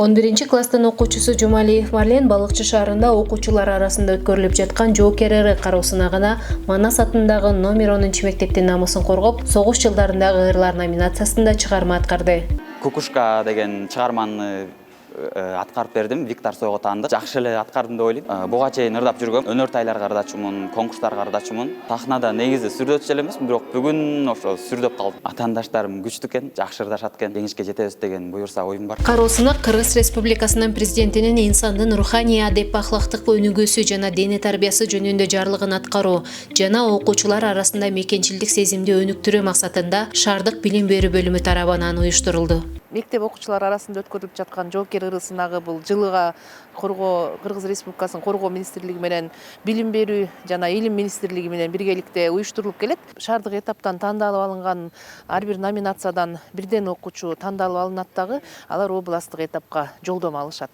11 класстын окуучусу Жумалиев Марлен Балыкчы шаарында окуучулар арасында өткөрүлүп жаткан жоокер ыры кароо сынагына Манас атындагы номер 10 мектептин намысын коргоп, согуш жылдарындагы ырлар номинациясында чыгарма аткарды. Кукушка деген чыгарманы аткарып бердим. Виктор Сойго таанды. Жакшы эле аткардым деп ойлойм. Буга чейин ырдап жүргөм. Өнөр тайларга ырдачумун, конкурстарга ырдачумун. Сахнада негизи сүрдөчү эле эмесмин, бирок бүгүн ошо сүрдөп калдым. Атаандаштарым күчтүү экен, жакшы ырдашат экен. Жеңишке жетебиз деген буюрса оюм бар. Кароо сынак Кыргыз Республикасынын президентинин инсандын руханий, адеп, ахлактык өнүгүүсү жана дене тарбиясы жөнүндө жарлыгын аткаруу жана окуучулар арасында мекенчилдик сезимди өнүктүрүү максатында шаардык билим берүү бөлүмү тарабынан уюштурулду. Мектеп окуучулары арасында өткөрүлүп жаткан жоокер ыры сынагы бул жылыга Кыргыз Республикасынын Коргоо министрлиги менен Билим берүү жана Илим министрлиги менен биргеликте уюштурулуп келет. Шаардык этаптан тандалып алынган ар бир номинациядан бирден окуучу тандалып алынат дагы, алар областтык этапка жолдомо алышат.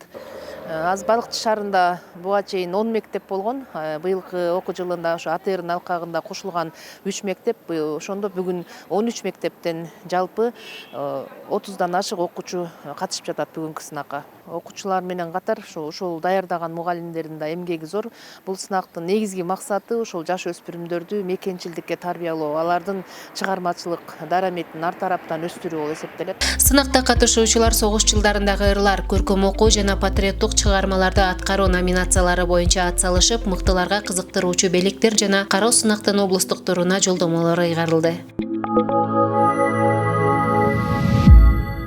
Аз Балыкчы шаарында буга чейин 10 мектеп болгон. Быйылкы окуу жылында ошо АТРдин алкагында кошулган 3 мектеп, ошондо бүгүн 13 мектептен жалпы 30дан ашык окуучу катышып жатат бүгүнкү сынакка. Окуучулар менен катар ошол даярдаган мугалимдердин да эмгеги зор. Бул сынактын негизги максаты ошол жаш өспүрүмдөрдү мекенчилдикке тарбиялоо, алардын чыгармачылык дараметин ар тараптан өстүрүү болуп эсептелет. Сынакта катышуучулар согуш жылдарындагы ырлар, көркөм окуу жана патриоттук чыгармаларды аткаруу номинациялары боюнча ат салышып, мыктыларга кызыктыруучу белектер жана кароо сынактын облустук туруна жолдомолор ыйгарылды.